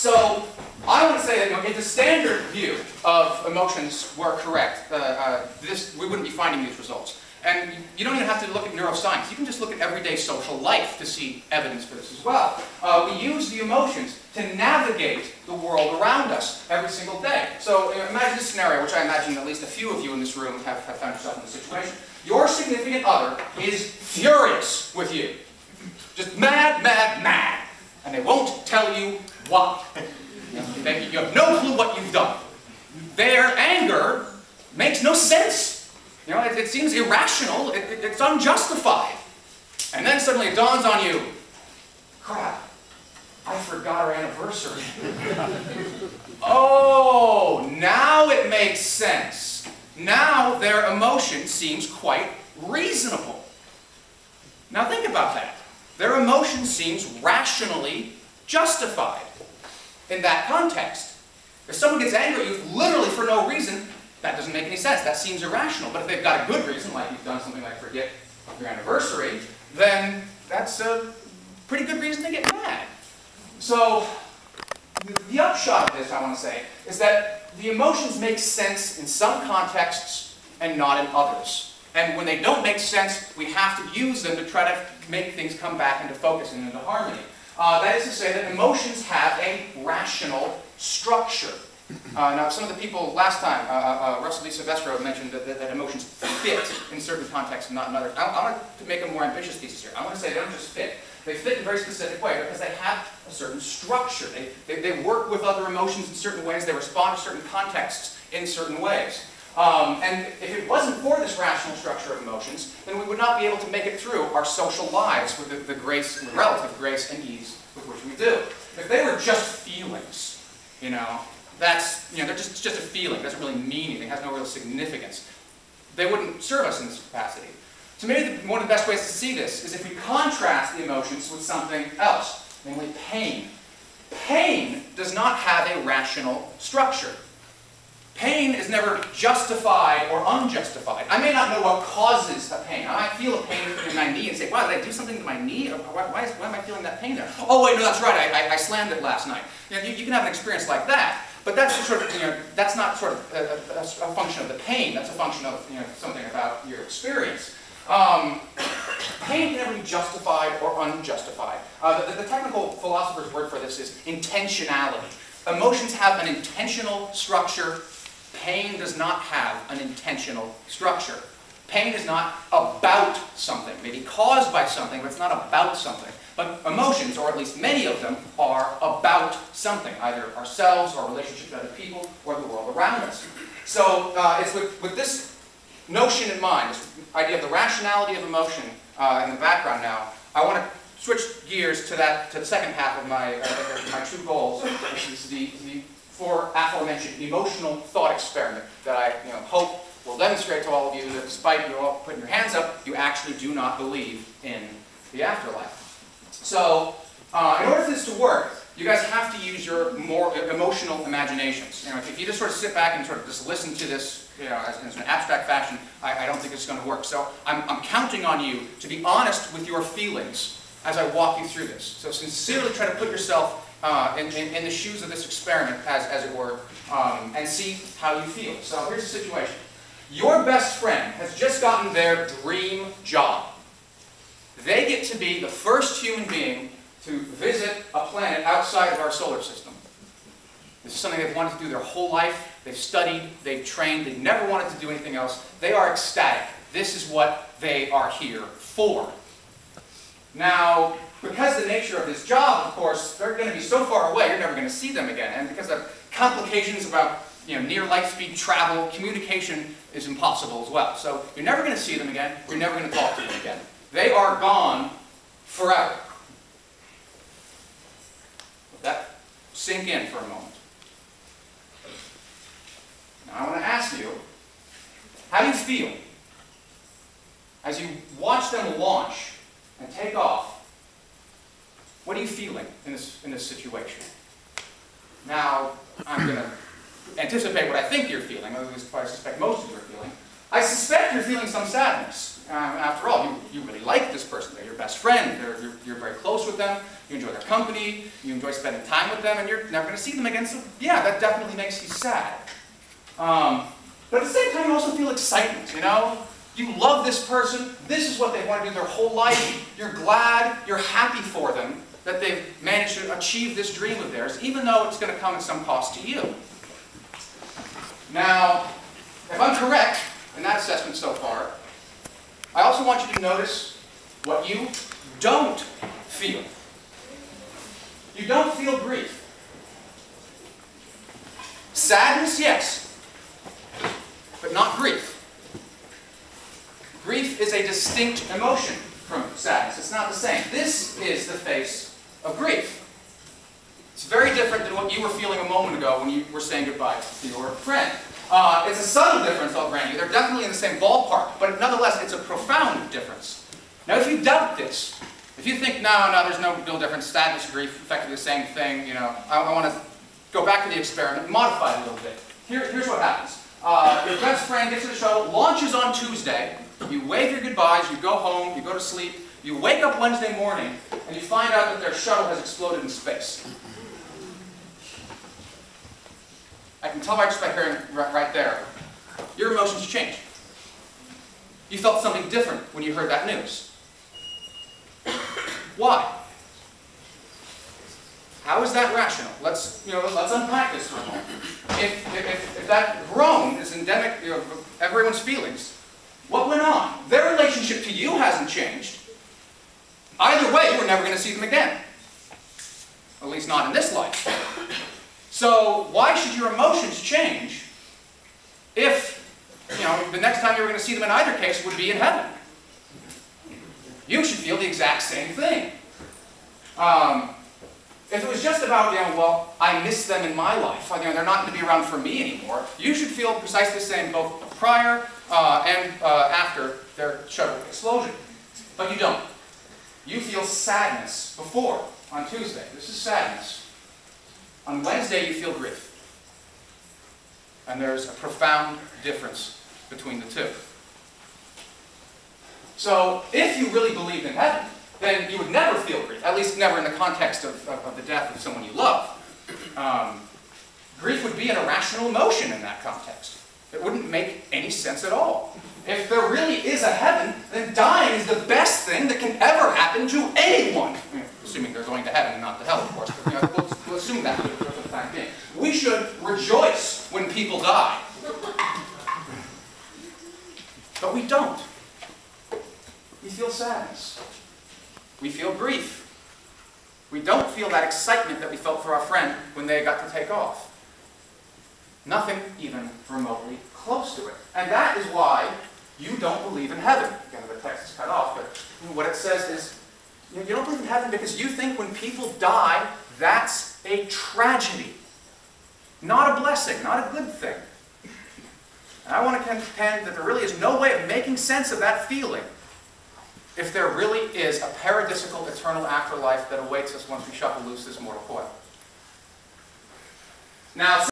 So I want to say that if the standard view of emotions were correct, we wouldn't be finding these results. And you don't even have to look at neuroscience. You can just look at everyday social life to see evidence for this as well. We use the emotions to navigate the world around us every single day. So imagine this scenario, which I imagine at least a few of you in this room have found yourself in this situation. Your significant other is furious with you. Just mad, mad, mad. And they won't tell you why. You have no clue what you've done. Their anger makes no sense. You know, it seems irrational, it's unjustified. And then suddenly it dawns on you, crap, I forgot our anniversary. Oh, now it makes sense. Now their emotion seems quite reasonable. Now think about that. Their emotion seems rationally justified in that context. If someone gets angry at you literally for no reason, that doesn't make any sense. That seems irrational. But if they've got a good reason, like you've done something like forget your anniversary, then that's a pretty good reason to get mad. So the upshot of this, I want to say, is that the emotions make sense in some contexts and not in others. And when they don't make sense, we have to use them to try to make things come back into focus and into harmony. That is to say that emotions have a rational structure. Now, some of the people last time, Russell D. Silvestro mentioned that emotions fit in certain contexts and not in others. I want to make a more ambitious thesis here. I want to say they don't just fit. They fit in a very specific way because they have a certain structure. They work with other emotions in certain ways. They respond to certain contexts in certain ways. And if it wasn't for this rational structure of emotions, then we would not be able to make it through our social lives with the relative grace and ease with which we do. If they were just feelings, they're just a feeling. It doesn't really mean anything. It has no real significance. They wouldn't serve us in this capacity. To me, one of the best ways to see this is if we contrast the emotions with something else, namely pain. Pain does not have a rational structure. Pain is never justified or unjustified. I may not know what causes a pain. I might feel a pain in my knee and say, wow, did I do something to my knee? Why am I feeling that pain there? Oh, wait, no, that's right. I slammed it last night. You can have an experience like that. But that's sort of, that's not sort of a function of the pain. That's a function of something about your experience. Pain can never be justified or unjustified. The technical philosopher's word for this is intentionality. Emotions have an intentional structure. Pain does not have an intentional structure. Pain is not about something. It may be caused by something, but it's not about something. But emotions, or at least many of them, are about something, either ourselves, our relationship with other people, or the world around us. So it's with this notion in mind, this idea of the rationality of emotion in the background now, I want to switch gears to the second half of my two goals, which is the aforementioned emotional thought experiment that I hope will demonstrate to all of you that despite you all putting your hands up, you actually do not believe in the afterlife. So, in order for this to work, you guys have to use your more emotional imaginations. If you just sort of sit back and sort of just listen to this, as an abstract fashion, I don't think it's going to work. So, I'm counting on you to be honest with your feelings as I walk you through this. So, sincerely try to put yourself in the shoes of this experiment, as it were, and see how you feel. So, here's the situation. Your best friend has just gotten their dream job. They get to be the first human being to visit a planet outside of our solar system. This is something they've wanted to do their whole life. They've studied, they've trained, they've never wanted to do anything else. They are ecstatic. This is what they are here for. Now, because of the nature of this job, of course, they're going to be so far away, you're never going to see them again. And because of complications about near light speed travel, communication is impossible as well. So you're never going to see them again. You're never going to talk to them again. They are gone forever. Let that sink in for a moment. Now I want to ask you, how do you feel as you watch them launch and take off? What are you feeling in this situation? Now, I'm going to anticipate what I think you're feeling, or at least what I suspect most of you are feeling. I suspect you're feeling some sadness. After all, you really like this person. They're your best friend. You're very close with them. You enjoy their company. You enjoy spending time with them, and you're never going to see them again. So yeah, that definitely makes you sad. But at the same time, you also feel excitement, you know? You love this person. This is what they want to do their whole life. You're glad, you're happy for them that they've managed to achieve this dream of theirs, even though it's going to come at some cost to you. Now, if I'm correct in that assessment so far, I also want you to notice what you don't feel. You don't feel grief. Sadness, yes, but not grief. Grief is a distinct emotion from sadness. It's not the same. This is the face of grief. It's very different than what you were feeling a moment ago when you were saying goodbye to your friend. It's a subtle difference, I'll grant you. They're definitely in the same ballpark, but nonetheless, it's a profound difference. Now, if you doubt this, if you think, no, there's no real difference, sadness and grief, effectively the same thing, you know, I want to go back to the experiment and modify it a little bit. Here's what happens. Your best friend gets to the shuttle, launches on Tuesday, you wave your goodbyes, you go home, you go to sleep, you wake up Wednesday morning, and you find out that their shuttle has exploded in space. I can tell just by hearing right there, your emotions change. You felt something different when you heard that news. Why? How is that rational? Let's unpack this for a moment. If that groan is endemic of everyone's feelings, what went on? Their relationship to you hasn't changed. Either way, we're never going to see them again. At least not in this life. So why should your emotions change if, the next time you were going to see them in either case would be in heaven? You should feel the exact same thing. If it was just about, well, I miss them in my life, they're not going to be around for me anymore, you should feel precisely the same both prior and after their shuttle explosion. But you don't. You feel sadness before, on Tuesday. This is sadness. On Wednesday, you feel grief. And there's a profound difference between the two. So, if you really believed in heaven, then you would never feel grief, at least never in the context of the death of someone you love. Grief would be an irrational emotion in that context. It wouldn't make any sense at all. If there really is a heaven, then dying is the best thing that can ever happen to anyone. Assuming they're going to heaven and not to hell, of course. But, we'll assume that for the time being. We should rejoice when people die. But we don't. We feel sadness. We feel grief. We don't feel that excitement that we felt for our friend when they got to take off. Nothing even remotely close to it. And that is why you don't believe in heaven. Again, the text is cut off, but what it says is, you don't believe in heaven because you think when people die, that's a tragedy. Not a blessing, not a good thing. And I want to contend that there really is no way of making sense of that feeling if there really is a paradisical eternal afterlife that awaits us once we shuffle loose this mortal coil. Now,